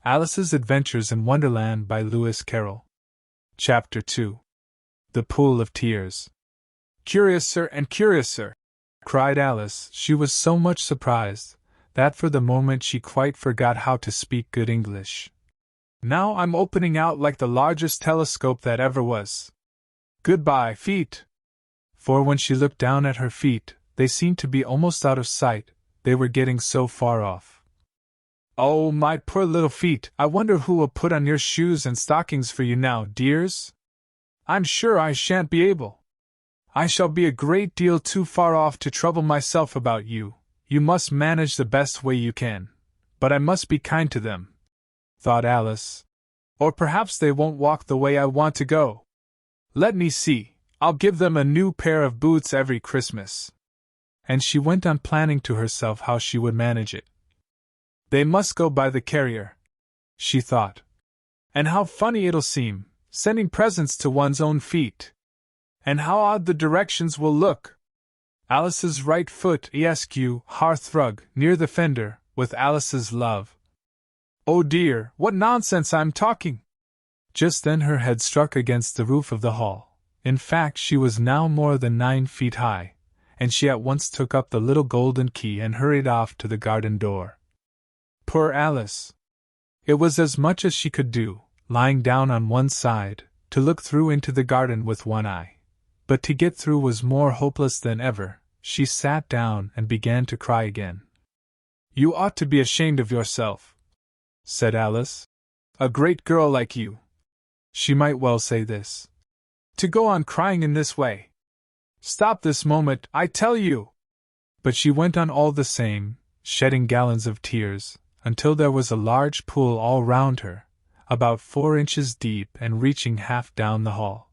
Alice's Adventures in Wonderland by Lewis Carroll. Chapter 2. The Pool of Tears. "Curiouser and curiouser!" cried Alice. She was so much surprised that for the moment she quite forgot how to speak good English. "Now I'm opening out like the largest telescope that ever was. Goodbye, feet!" For when she looked down at her feet, they seemed to be almost out of sight, they were getting so far off. "Oh, my poor little feet, I wonder who will put on your shoes and stockings for you now, dears? I'm sure I shan't be able. I shall be a great deal too far off to trouble myself about you. You must manage the best way you can. But I must be kind to them," thought Alice. "Or perhaps they won't walk the way I want to go. Let me see, I'll give them a new pair of boots every Christmas." And she went on planning to herself how she would manage it. "They must go by the carrier," she thought. "And how funny it'll seem, sending presents to one's own feet. And how odd the directions will look. Alice's right foot ESQ hearthrug near the fender, with Alice's love. Oh dear, what nonsense I'm talking!" Just then her head struck against the roof of the hall. In fact, she was now more than 9 feet high, and she at once took up the little golden key and hurried off to the garden door. Poor Alice! It was as much as she could do, lying down on one side, to look through into the garden with one eye. But to get through was more hopeless than ever. She sat down and began to cry again. "You ought to be ashamed of yourself," said Alice. "A great girl like you," she might well say this, "to go on crying in this way. Stop this moment, I tell you!" But she went on all the same, shedding gallons of tears, until there was a large pool all round her, about 4 inches deep and reaching half down the hall.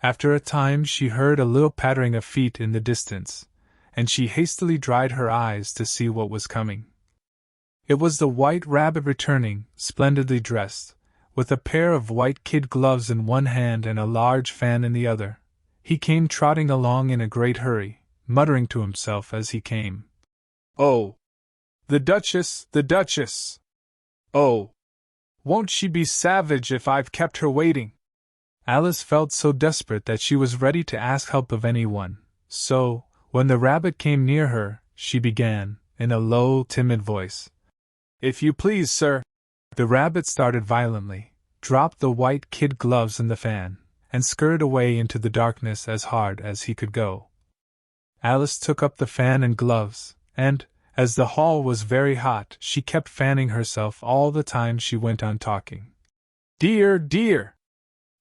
After a time she heard a little pattering of feet in the distance, and she hastily dried her eyes to see what was coming. It was the White Rabbit returning, splendidly dressed, with a pair of white kid gloves in one hand and a large fan in the other. He came trotting along in a great hurry, muttering to himself as he came, "Oh! The Duchess, the Duchess! Oh! Won't she be savage if I've kept her waiting?" Alice felt so desperate that she was ready to ask help of anyone, so, when the rabbit came near her, she began, in a low, timid voice, "If you please, sir." The rabbit started violently, dropped the white kid gloves and the fan, and scurried away into the darkness as hard as he could go. Alice took up the fan and gloves, and, as the hall was very hot, she kept fanning herself all the time she went on talking. "Dear, dear!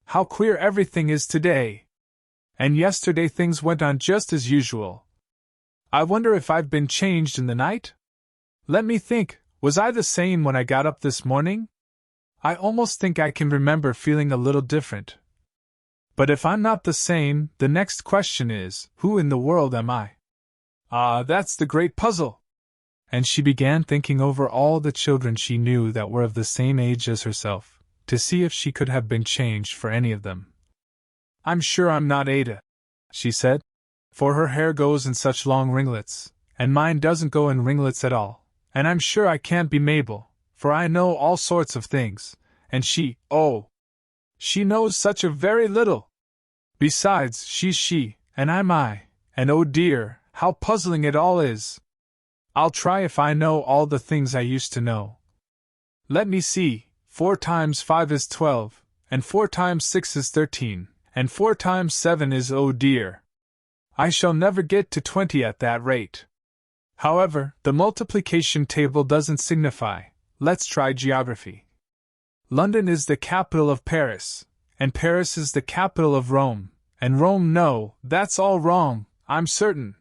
How queer everything is today! And yesterday things went on just as usual. I wonder if I've been changed in the night? Let me think, was I the same when I got up this morning? I almost think I can remember feeling a little different. But if I'm not the same, the next question is, who in the world am I? Ah, that's the great puzzle!" And she began thinking over all the children she knew that were of the same age as herself, to see if she could have been changed for any of them. "I'm sure I'm not Ada," she said, "for her hair goes in such long ringlets, and mine doesn't go in ringlets at all. And I'm sure I can't be Mabel, for I know all sorts of things, and she knows such a very little. Besides, she's she, and I'm I, and oh dear, how puzzling it all is. I'll try if I know all the things I used to know. Let me see, 4 times 5 is 12, and 4 times 6 is 13, and 4 times 7 is oh dear. I shall never get to 20 at that rate. However, the multiplication table doesn't signify. Let's try geography. London is the capital of Paris, and Paris is the capital of Rome, and Rome no, that's all wrong, I'm certain.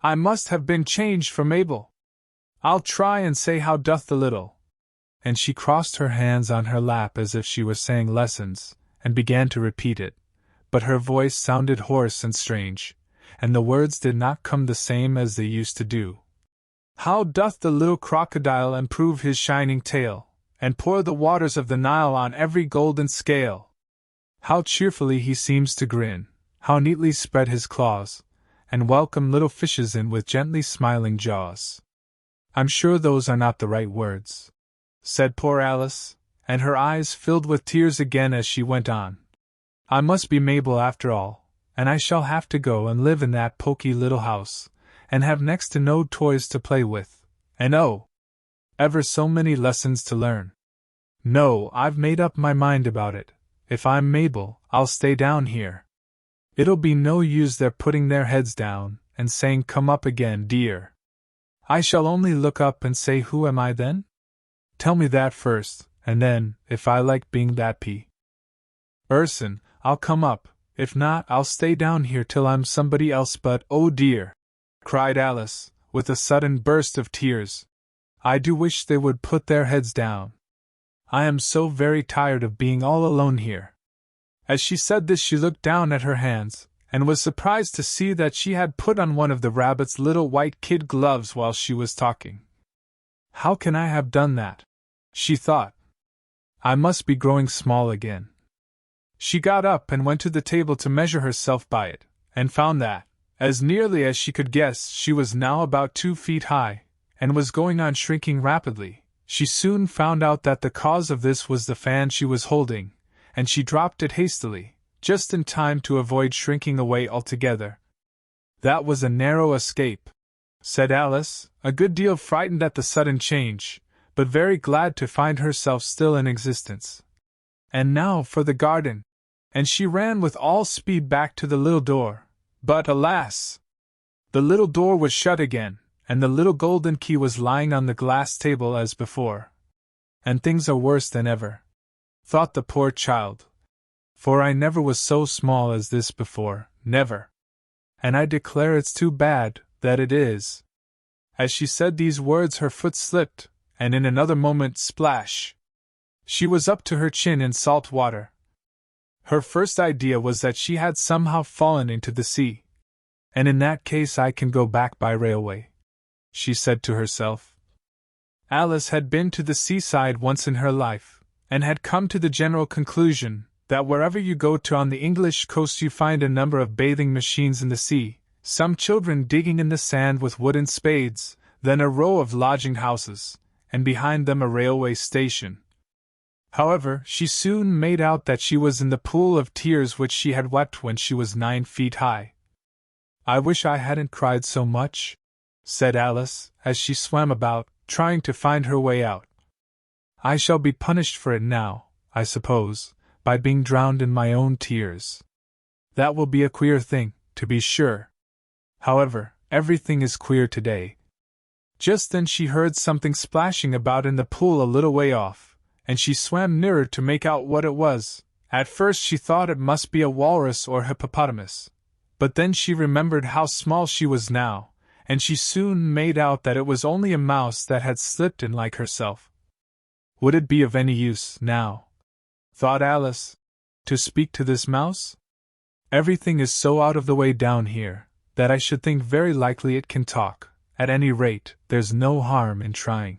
I must have been changed for Mabel. I'll try and say how doth the little." And she crossed her hands on her lap as if she was saying lessons, and began to repeat it, but her voice sounded hoarse and strange, and the words did not come the same as they used to do. "How doth the little crocodile improve his shining tail, and pour the waters of the Nile on every golden scale? How cheerfully he seems to grin, how neatly spread his claws, and welcome little fishes in with gently smiling jaws. I'm sure those are not the right words. said poor Alice, and her eyes filled with tears again as she went on. I must be Mabel after all, and I shall have to go and live in that poky little house, and have next to no toys to play with, and oh, ever so many lessons to learn. No, I've made up my mind about it. If I'm Mabel, I'll stay down here. It'll be no use their putting their heads down and saying, "Come up again, dear." I shall only look up and say, "Who am I then?" Tell me that first, and then, if I like being that person, I'll come up. If not, I'll stay down here till I'm somebody else. But, oh dear, cried Alice, with a sudden burst of tears, I do wish they would put their heads down. I am so very tired of being all alone here. As she said this, she looked down at her hands, and was surprised to see that she had put on one of the rabbit's little white kid gloves while she was talking. How can I have done that? She thought. I must be growing small again. She got up and went to the table to measure herself by it, and found that, as nearly as she could guess, she was now about 2 feet high, and was going on shrinking rapidly. She soon found out that the cause of this was the fan she was holding, and she dropped it hastily, just in time to avoid shrinking away altogether. That was a narrow escape, said Alice, a good deal frightened at the sudden change, but very glad to find herself still in existence. And now for the garden! And she ran with all speed back to the little door. But alas! The little door was shut again, and the little golden key was lying on the glass table as before. And things are worse than ever, thought the poor child. For I never was so small as this before, never. And I declare it's too bad, that it is. As she said these words, her foot slipped, and in another moment, splash! She was up to her chin in salt water. Her first idea was that she had somehow fallen into the sea. And in that case I can go back by railway, she said to herself. Alice had been to the seaside once in her life, and had come to the general conclusion that wherever you go to on the English coast you find a number of bathing machines in the sea, some children digging in the sand with wooden spades, then a row of lodging houses, and behind them a railway station. However, she soon made out that she was in the pool of tears which she had wept when she was 9 feet high. I wish I hadn't cried so much, said Alice, as she swam about, trying to find her way out. I shall be punished for it now, I suppose, by being drowned in my own tears. That will be a queer thing, to be sure. However, everything is queer today. Just then she heard something splashing about in the pool a little way off, and she swam nearer to make out what it was. At first she thought it must be a walrus or hippopotamus, but then she remembered how small she was now, and she soon made out that it was only a mouse that had slipped in like herself. Would it be of any use, now, thought Alice, to speak to this mouse? Everything is so out of the way down here, that I should think very likely it can talk. At any rate, there's no harm in trying.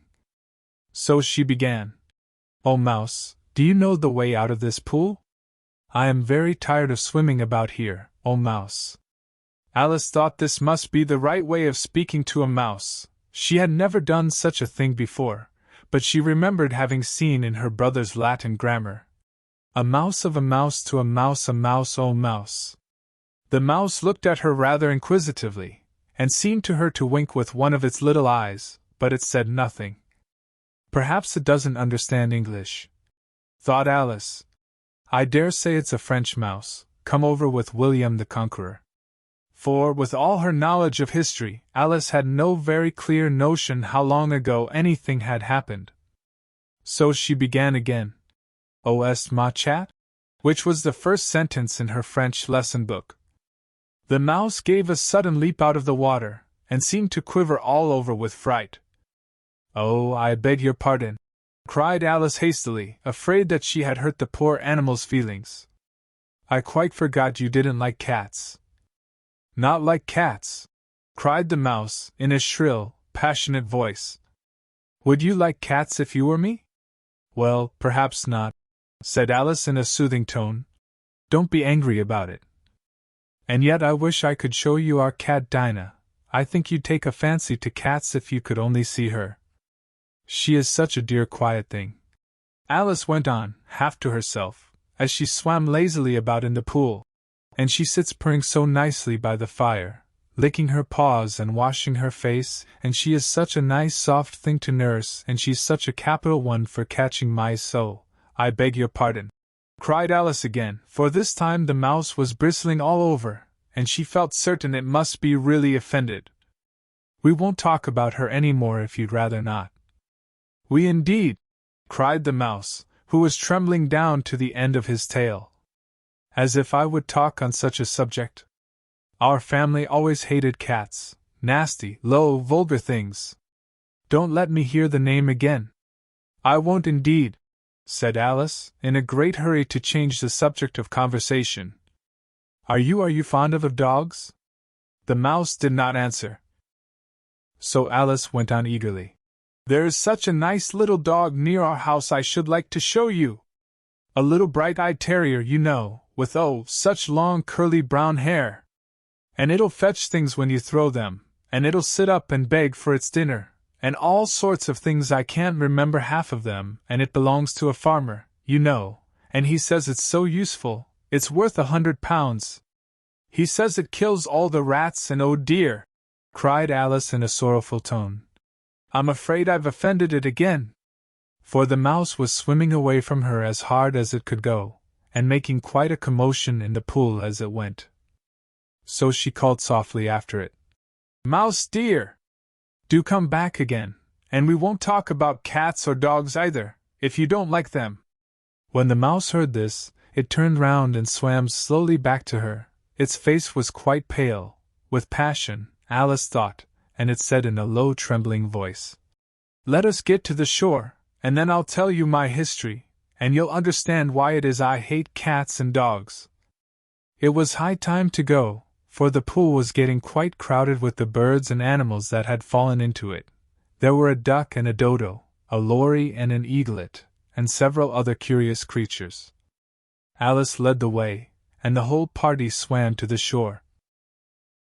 So she began. Oh, mouse, do you know the way out of this pool? I am very tired of swimming about here, oh mouse. Alice thought this must be the right way of speaking to a mouse. She had never done such a thing before, but she remembered having seen in her brother's Latin grammar. A mouse of a mouse to a mouse, oh mouse. The mouse looked at her rather inquisitively, and seemed to her to wink with one of its little eyes, but it said nothing. Perhaps it doesn't understand English, thought Alice. I dare say it's a French mouse, come over with William the Conqueror. For, with all her knowledge of history, Alice had no very clear notion how long ago anything had happened. So she began again. O est ma chat? Which was the first sentence in her French lesson book. The mouse gave a sudden leap out of the water, and seemed to quiver all over with fright. Oh, I beg your pardon, cried Alice hastily, afraid that she had hurt the poor animal's feelings. I quite forgot you didn't like cats. Not like cats, cried the mouse, in a shrill, passionate voice. Would you like cats if you were me? Well, perhaps not, said Alice in a soothing tone. Don't be angry about it. And yet I wish I could show you our cat Dinah. I think you'd take a fancy to cats if you could only see her. She is such a dear quiet thing," Alice went on, half to herself, as she swam lazily about in the pool. "And she sits purring so nicely by the fire, licking her paws and washing her face, and she is such a nice soft thing to nurse, and she's such a capital one for catching mice. So, I beg your pardon," cried Alice again, for this time the mouse was bristling all over, and she felt certain it must be really offended. "We won't talk about her any more if you'd rather not." "We indeed!" cried the mouse, who was trembling down to the end of his tail. "As if I would talk on such a subject. Our family always hated cats, nasty, low, vulgar things. Don't let me hear the name again." "I won't indeed," said Alice, in a great hurry to change the subject of conversation. Are you fond of dogs?" The mouse did not answer. So Alice went on eagerly. "There is such a nice little dog near our house I should like to show you. A little bright-eyed terrier, you know, with such long curly brown hair. And it'll fetch things when you throw them, and it'll sit up and beg for its dinner, and all sorts of things I can't remember half of them, and it belongs to a farmer, you know, and he says it's so useful, it's worth £100. He says it kills all the rats and oh dear!" cried Alice in a sorrowful tone. "I'm afraid I've offended it again." For the mouse was swimming away from her as hard as it could go, and making quite a commotion in the pool as it went. So she called softly after it, "Mouse dear! Do come back again, and we won't talk about cats or dogs either, if you don't like them." When the mouse heard this, it turned round and swam slowly back to her. Its face was quite pale, with passion, Alice thought, and it said in a low, trembling voice, "Let us get to the shore, and then I'll tell you my history, and you'll understand why it is I hate cats and dogs." It was high time to go, for the pool was getting quite crowded with the birds and animals that had fallen into it. There were a duck and a dodo, a lory and an eaglet, and several other curious creatures. Alice led the way, and the whole party swam to the shore.